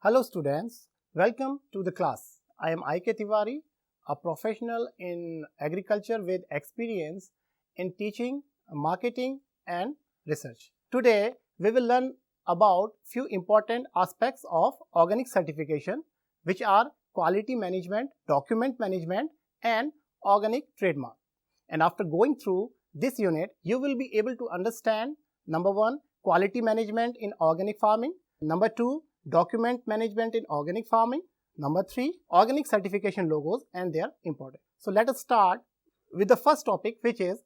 Hello students, welcome to the class. I am IK Tiwari, a professional in agriculture with experience in teaching, marketing and research. Today we will learn about few important aspects of organic certification, which are quality management, document management and organic trademark. And after going through this unit, you will be able to understand number 1, quality management in organic farming, number 2, document management in organic farming, number 3, organic certification logos and their importance. So let us start with the first topic, which is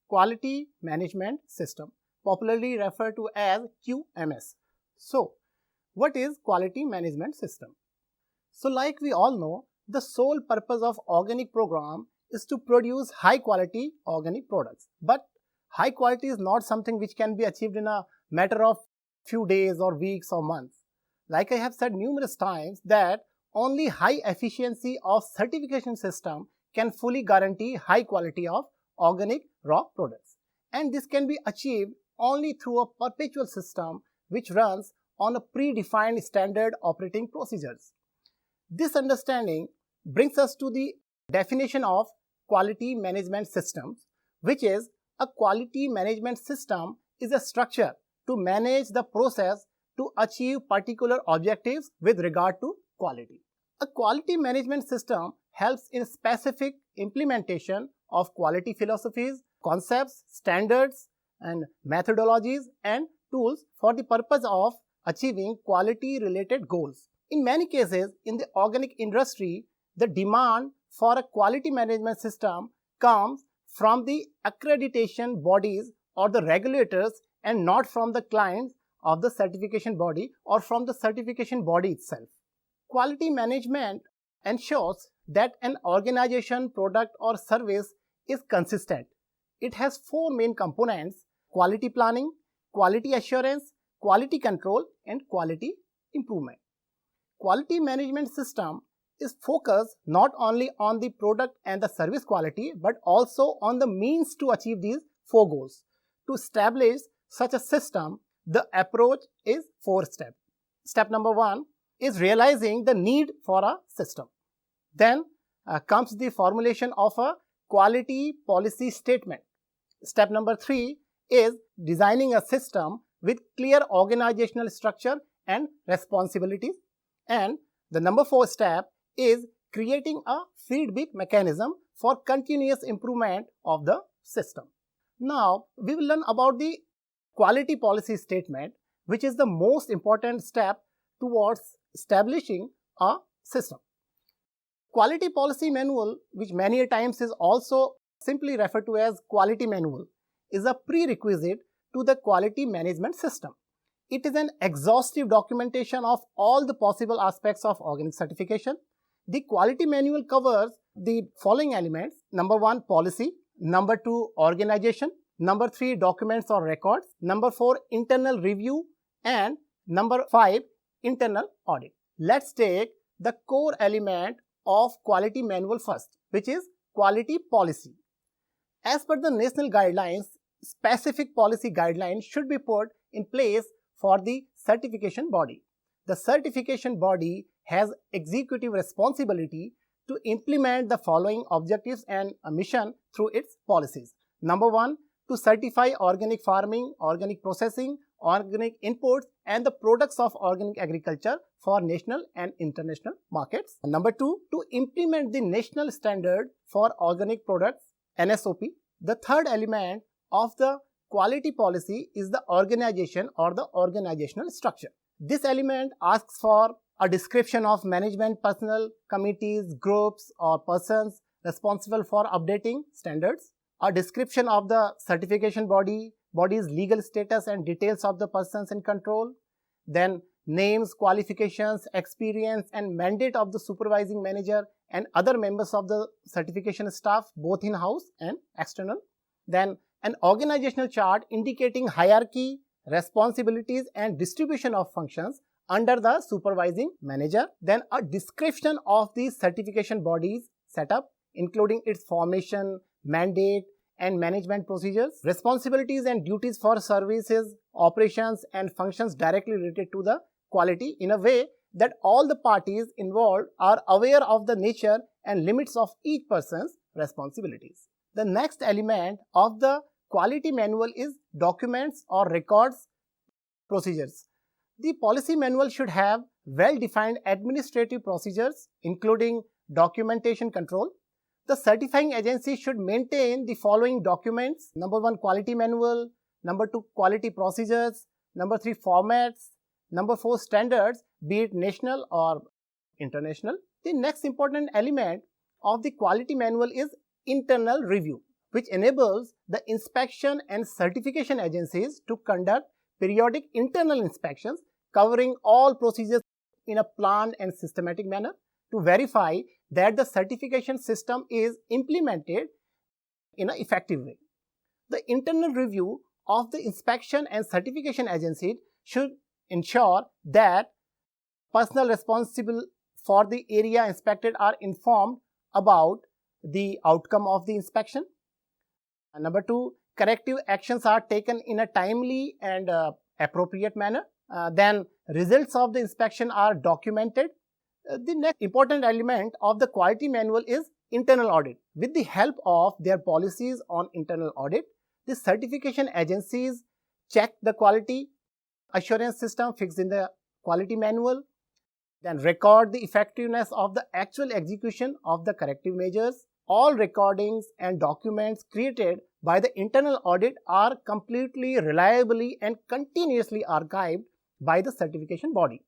quality management system, popularly referred to as QMS. So what is quality management system? So like we all know, the sole purpose of organic program is to produce high quality organic products. But high quality is not something which can be achieved in a matter of few days or weeks or months. Like I have said numerous times that only high efficiency of certification system can fully guarantee high quality of organic raw products. And this can be achieved only through a perpetual system which runs on a predefined standard operating procedures. This understanding brings us to the definition of quality management systems, which is a quality management system is a structure to manage the process to achieve particular objectives with regard to quality. A quality management system helps in specific implementation of quality philosophies, concepts, standards, and methodologies and tools for the purpose of achieving quality related goals. In many cases, in the organic industry, the demand for a quality management system comes from the accreditation bodies or the regulators and not from the clients of the certification body or from the certification body itself. Quality management ensures that an organization, product or service is consistent. It has 4 main components: quality planning, quality assurance, quality control and quality improvement. Quality management system is focused not only on the product and the service quality but also on the means to achieve these 4 goals. To establish such a system, the approach is 4 steps. Step number 1 is realizing the need for a system. Then comes the formulation of a quality policy statement. Step number 3 is designing a system with clear organizational structure and responsibilities. And the number 4 step is creating a feedback mechanism for continuous improvement of the system. Now we will learn about the quality policy statement, which is the most important step towards establishing a system. Quality policy manual, which many times is also simply referred to as quality manual, is a prerequisite to the quality management system. It is an exhaustive documentation of all the possible aspects of organic certification. The quality manual covers the following elements: number 1, policy; number 2, organization; number 3, documents or records; number 4, internal review; and number 5, internal audit. Let's take the core element of quality manual first, which is quality policy. As per the national guidelines, specific policy guidelines should be put in place for the certification body. The certification body has executive responsibility to implement the following objectives and a mission through its policies. Number 1, to certify organic farming, organic processing, organic inputs and the products of organic agriculture for national and international markets. Number 2, to implement the national standard for organic products, NSOP. The third element of the quality policy is the organization or the organizational structure. This element asks for a description of management personnel, committees, groups or persons responsible for updating standards, a description of the certification body's legal status and details of the persons in control, then names, qualifications, experience and mandate of the supervising manager and other members of the certification staff, both in-house and external. Then an organizational chart indicating hierarchy, responsibilities and distribution of functions under the supervising manager. Then a description of the certification body's setup, including its formation, mandate and management procedures, responsibilities and duties for services, operations and functions directly related to the quality in a way that all the parties involved are aware of the nature and limits of each person's responsibilities. The next element of the quality manual is documents or records procedures. The policy manual should have well-defined administrative procedures, including documentation control. The certifying agency should maintain the following documents: number 1, quality manual; number 2, quality procedures; number 3, formats; number 4, standards, be it national or international. The next important element of the quality manual is internal review, which enables the inspection and certification agencies to conduct periodic internal inspections covering all procedures in a planned and systematic manner to verify that the certification system is implemented in an effective way. The internal review of the inspection and certification agency should ensure that personnel responsible for the area inspected are informed about the outcome of the inspection. And number 2, corrective actions are taken in a timely and appropriate manner. Then results of the inspection are documented. The next important element of the quality manual is internal audit. With the help of their policies on internal audit, the certification agencies check the quality assurance system fixed in the quality manual, then record the effectiveness of the actual execution of the corrective measures. All recordings and documents created by the internal audit are completely, reliably and continuously archived by the certification body.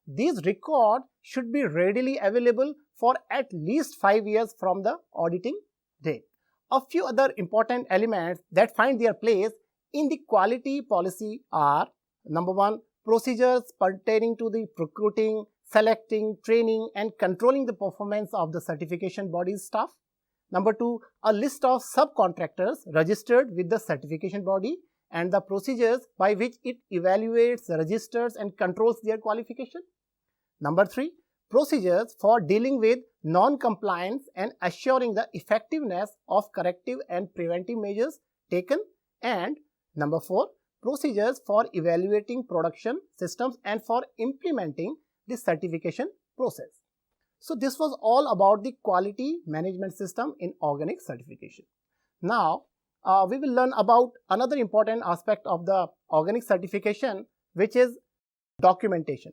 These records should be readily available for at least 5 years from the auditing date. A few other important elements that find their place in the quality policy are: number 1, procedures pertaining to the recruiting, selecting, training and controlling the performance of the certification body's staff. Number 2, a list of subcontractors registered with the certification body and the procedures by which it evaluates, registers and controls their qualification. Number 3, procedures for dealing with non-compliance and assuring the effectiveness of corrective and preventive measures taken. And number 4, procedures for evaluating production systems and for implementing the certification process. So this was all about the quality management system in organic certification. Now we will learn about another important aspect of the organic certification, which is documentation.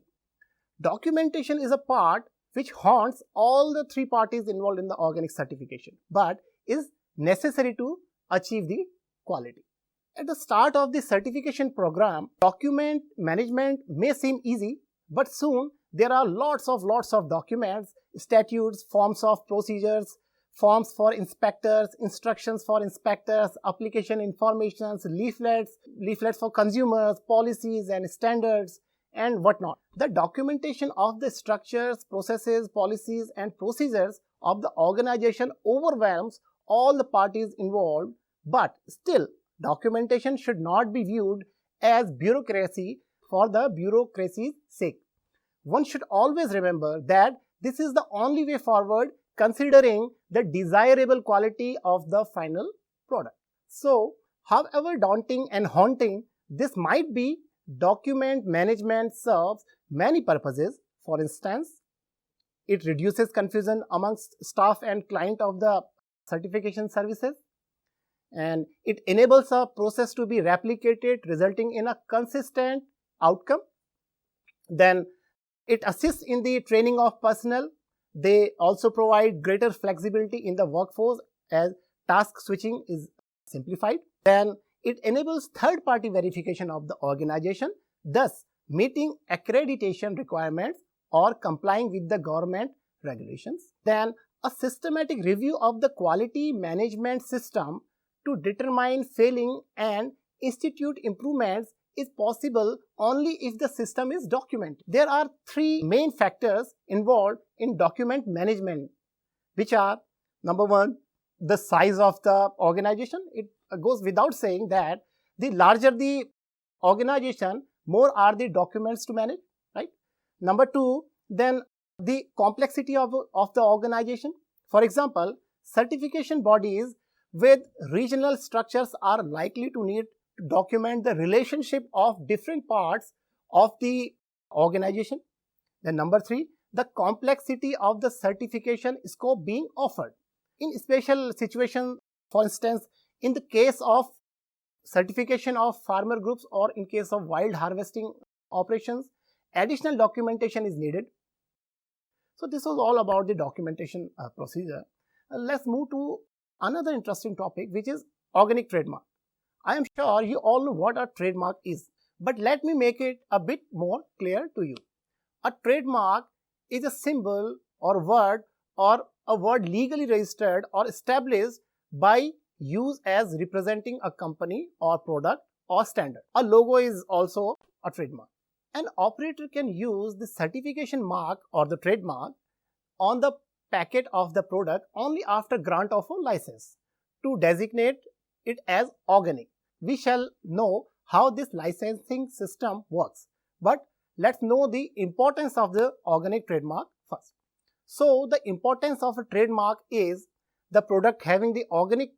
Documentation is a part which haunts all the 3 parties involved in the organic certification, but is necessary to achieve the quality. At the start of the certification program, document management may seem easy, but soon there are lots of documents, statutes, forms of procedures, forms for inspectors, instructions for inspectors, application informations, leaflets for consumers, policies and standards and whatnot. The documentation of the structures, processes, policies and procedures of the organization overwhelms all the parties involved, but still documentation should not be viewed as bureaucracy for the bureaucracy's sake. One should always remember that this is the only way forward, considering the desirable quality of the final product. So, however daunting and haunting this might be, document management serves many purposes. For instance, it reduces confusion amongst staff and client of the certification services, and it enables a process to be replicated, resulting in a consistent outcome. Then it assists in the training of personnel. They also provide greater flexibility in the workforce as task switching is simplified. Then it enables third-party verification of the organization, thus meeting accreditation requirements or complying with the government regulations. Then a systematic review of the quality management system to determine failing and institute improvements is possible only if the system is documented. There are 3 main factors involved in document management, which are: number 1, the size of the organization. It goes without saying that the larger the organization, more are the documents to manage, right? Number 2, then the complexity of the organization. For example, certification bodies with regional structures are likely to need to document the relationship of different parts of the organization. Then number 3, the complexity of the certification scope being offered. In special situations, for instance, in the case of certification of farmer groups or in case of wild harvesting operations, additional documentation is needed. So this was all about the documentation procedure. Let's move to another interesting topic, which is organic trademark. I am sure you all know what a trademark is, but let me make it a bit more clear to you. A trademark is a symbol or a word legally registered or established by use as representing a company or product or standard. A logo is also a trademark. An operator can use the certification mark or the trademark on the packet of the product only after grant of a license to designate it as organic. We shall know how this licensing system works, but let's know the importance of the organic trademark first. So the importance of a trademark is the product having the organic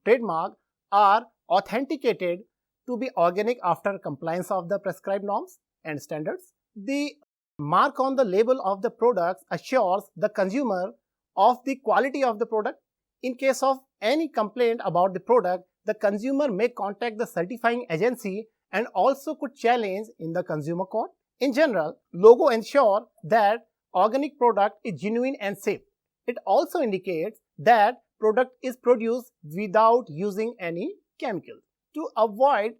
trademark are authenticated to be organic after compliance of the prescribed norms and standards. The mark on the label of the product assures the consumer of the quality of the product. In case of any complaint about the product, the consumer may contact the certifying agency and also could challenge in the consumer court. In general, logo ensure that organic product is genuine and safe. It also indicates that product is produced without using any chemicals. To avoid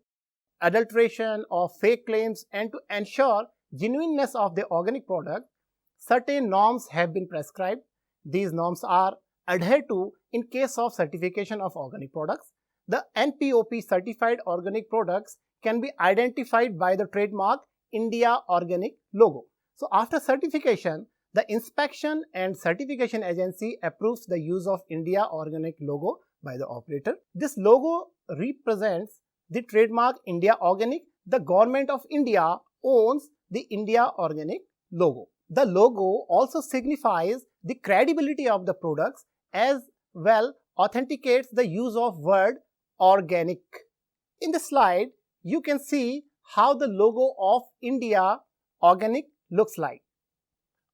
adulteration or fake claims and to ensure genuineness of the organic product, certain norms have been prescribed. These norms are adhered to in case of certification of organic products. The NPOP certified organic products can be identified by the trademark India Organic logo. So after certification, the inspection and certification agency approves the use of India Organic logo by the operator. This logo represents the trademark India Organic. The government of India owns the India Organic logo. The logo also signifies the credibility of the products as well authenticates the use of word organic. In the slide, you can see how the logo of India Organic looks like.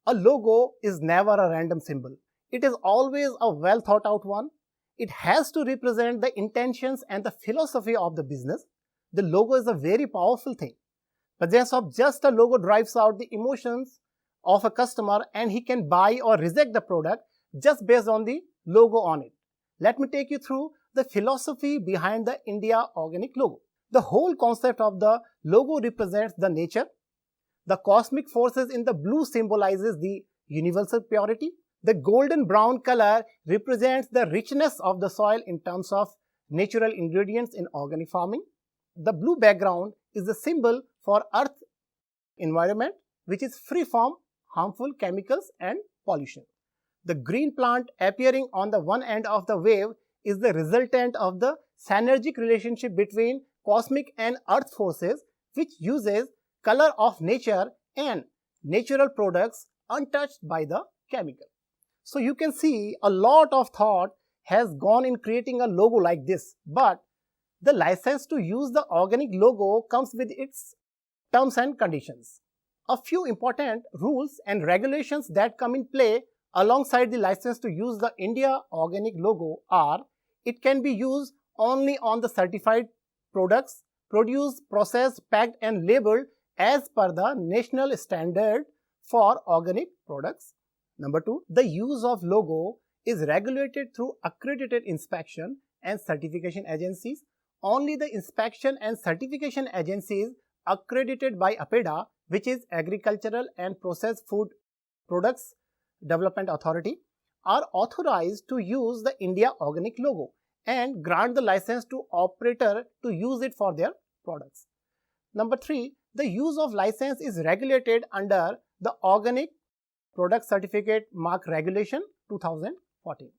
A logo is never a random symbol. It is always a well thought out one. It has to represent the intentions and the philosophy of the business. The logo is a very powerful thing. Presence of just a logo drives out the emotions of a customer and he can buy or reject the product just based on the logo on it. Let me take you through the philosophy behind the India Organic logo. The whole concept of the logo represents the nature. The cosmic forces in the blue symbolizes the universal purity. The golden brown color represents the richness of the soil in terms of natural ingredients in organic farming. The blue background is the symbol for earth environment, which is free from harmful chemicals and pollution. The green plant appearing on the one end of the wave is the resultant of the synergic relationship between cosmic and earth forces, which uses color of nature and natural products untouched by the chemical. So you can see a lot of thought has gone in creating a logo like this, but the license to use the organic logo comes with its terms and conditions. A few important rules and regulations that come in play alongside the license to use the India Organic logo are: it can be used only on the certified products produced, processed, packed and labeled as per the national standard for organic products. Number 2, the use of logo is regulated through accredited inspection and certification agencies. Only the inspection and certification agencies accredited by APEDA, which is Agricultural and Processed Food Products Development Authority, are authorized to use the India Organic logo and grant the license to operator to use it for their products. Number 3, the use of license is regulated under the Organic Product Certificate Mark Regulation 2014.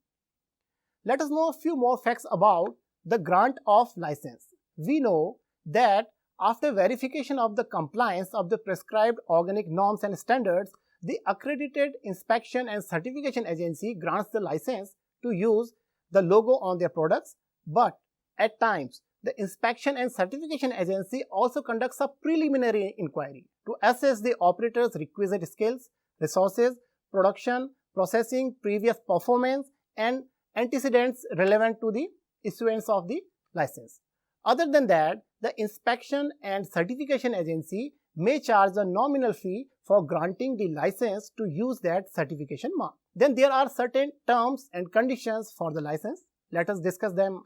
Let us know a few more facts about the grant of license. We know that after verification of the compliance of the prescribed organic norms and standards, the accredited inspection and certification agency grants the license to use the logo on their products, but at times the Inspection and Certification Agency also conducts a preliminary inquiry to assess the operator's requisite skills, resources, production, processing, previous performance, and antecedents relevant to the issuance of the license. Other than that, the Inspection and Certification Agency may charge a nominal fee for granting the license to use that certification mark. Then there are certain terms and conditions for the license. Let us discuss them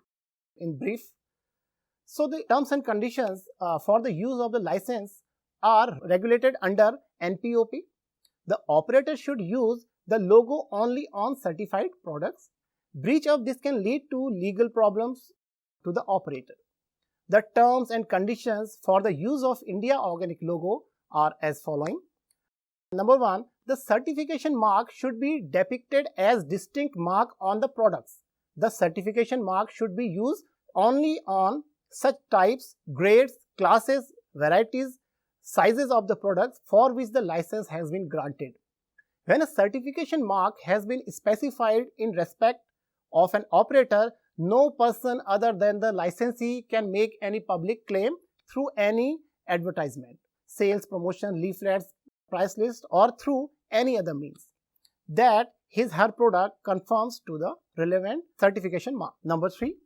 in brief. So the terms and conditions for the use of the license are regulated under NPOP. The operator should use the logo only on certified products. Breach of this can lead to legal problems to the operator. The terms and conditions for the use of India Organic logo are as following. Number 1, the certification mark should be depicted as distinct mark on the products. The certification mark should be used only on such types, grades, classes, varieties, sizes of the products for which the license has been granted. When a certification mark has been specified in respect of an operator, no person other than the licensee can make any public claim through any advertisement, sales, promotion, leaflets, price list, or through any other means that his/her product conforms to the relevant certification mark. Number 3,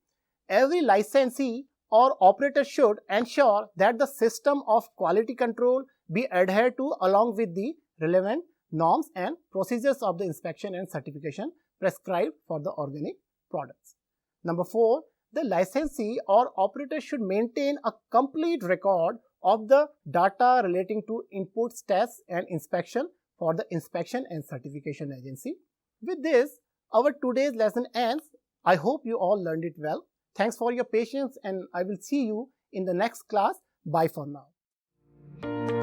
every licensee or operator should ensure that the system of quality control be adhered to along with the relevant norms and procedures of the inspection and certification prescribed for the organic products. Number 4, the licensee or operator should maintain a complete record of the data relating to inputs, tests, and inspection for the Inspection and Certification Agency. With this, our today's lesson ends. I hope you all learned it well. Thanks for your patience, and I will see you in the next class. Bye for now.